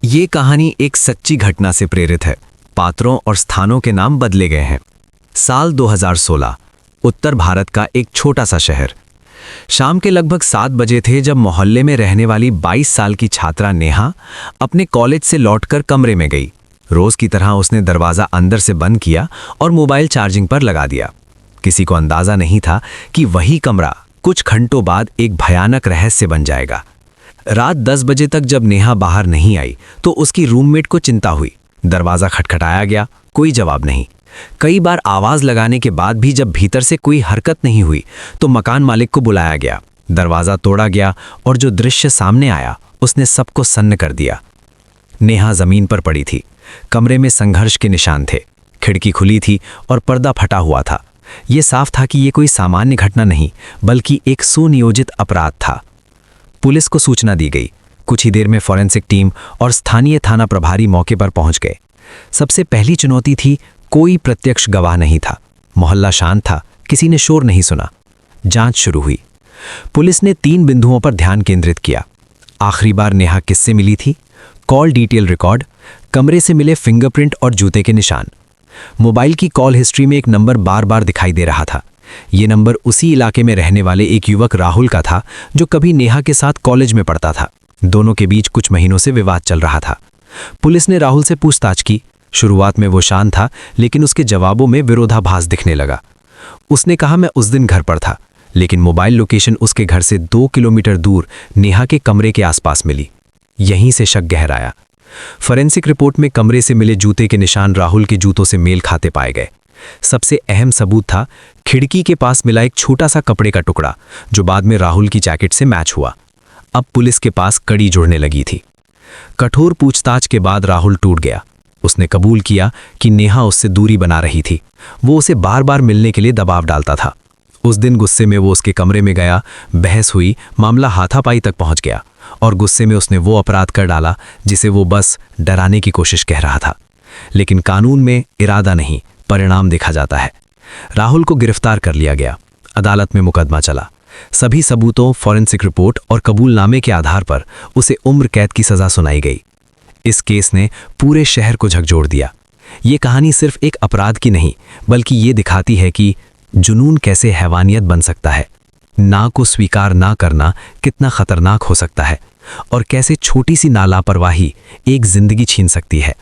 ये कहानी एक सच्ची घटना से प्रेरित है। पात्रों और स्थानों के नाम बदले गए हैं। साल 2016, उत्तर भारत का एक छोटा सा शहर। शाम के लगभग 7 बजे थे जब मोहल्ले में रहने वाली 22 साल की छात्रा नेहा अपने कॉलेज से लौटकर कमरे में गई। रोज की तरह उसने दरवाज़ा अंदर से बंद किया और मोबाइल चार्जिंग पर लगा दिया। किसी को अंदाजा नहीं था कि वही कमरा कुछ घंटों बाद एक भयानक रहस्य बन जाएगा। रात 10 बजे तक जब नेहा बाहर नहीं आई तो उसकी रूममेट को चिंता हुई। दरवाज़ा खटखटाया गया, कोई जवाब नहीं। कई बार आवाज़ लगाने के बाद भी जब भीतर से कोई हरकत नहीं हुई तो मकान मालिक को बुलाया गया। दरवाज़ा तोड़ा गया और जो दृश्य सामने आया उसने सबको सन्न कर दिया। नेहा ज़मीन पर पड़ी थी। कमरे में संघर्ष के निशान थे। खिड़की खुली थी और पर्दा फटा हुआ था। ये साफ था कि ये कोई सामान्य घटना नहीं बल्कि एक सुनियोजित अपराध था। पुलिस को सूचना दी गई। कुछ ही देर में फॉरेंसिक टीम और स्थानीय थाना प्रभारी मौके पर पहुंच गए। सबसे पहली चुनौती थी, कोई प्रत्यक्ष गवाह नहीं था। मोहल्ला शांत था, किसी ने शोर नहीं सुना। जांच शुरू हुई। पुलिस ने 3 बिंदुओं पर ध्यान केंद्रित किया। आखिरी बार नेहा किससे मिली थी, कॉल डिटेल रिकॉर्ड, कमरे से मिले फिंगरप्रिंट और जूते के निशान। मोबाइल की कॉल हिस्ट्री में एक नंबर बार बार दिखाई दे रहा था। ये नंबर उसी इलाके में रहने वाले एक युवक राहुल का था जो कभी नेहा के साथ कॉलेज में पढ़ता था। दोनों के बीच कुछ महीनों से विवाद चल रहा था। पुलिस ने राहुल से पूछताछ की। शुरुआत में वो शांत था, लेकिन उसके जवाबों में विरोधाभास दिखने लगा। उसने कहा, मैं उस दिन घर पर था, लेकिन मोबाइल लोकेशन उसके घर से 2 किलोमीटर दूर नेहा के कमरे के आसपास मिली। यहीं से शक गहराया। फॉरेंसिक रिपोर्ट में कमरे से मिले जूते के निशान राहुल के जूतों से मेल खाते पाए गए। सबसे अहम सबूत था खिड़की के पास मिला एक छोटा सा कपड़े का टुकड़ा जो बाद में राहुल की जैकेट से मैच हुआ। अब पुलिस के पास कड़ी जुड़ने लगी थी। कठोर पूछताछ के बाद राहुल टूट गया। उसने कबूल किया कि नेहा उससे दूरी बना रही थी। वो उसे बार बार मिलने के लिए दबाव डालता था। उस दिन गुस्से में वो उसके कमरे में गया, बहस हुई, मामला हाथापाई तक पहुंच गया और गुस्से में उसने वो अपराध कर डाला जिसे वो बस डराने की कोशिश कह रहा था। लेकिन कानून में इरादा नहीं, परिणाम देखा जाता है। राहुल को गिरफ्तार कर लिया गया। अदालत में मुकदमा चला। सभी सबूतों, फॉरेंसिक रिपोर्ट और कबूलनामे के आधार पर उसे उम्र कैद की सजा सुनाई गई। इस केस ने पूरे शहर को झकझोर दिया। ये कहानी सिर्फ एक अपराध की नहीं बल्कि ये दिखाती है कि जुनून कैसे हैवानियत बन सकता है, ना को स्वीकार ना करना कितना खतरनाक हो सकता है और कैसे छोटी सी नालापरवाही एक जिंदगी छीन सकती है।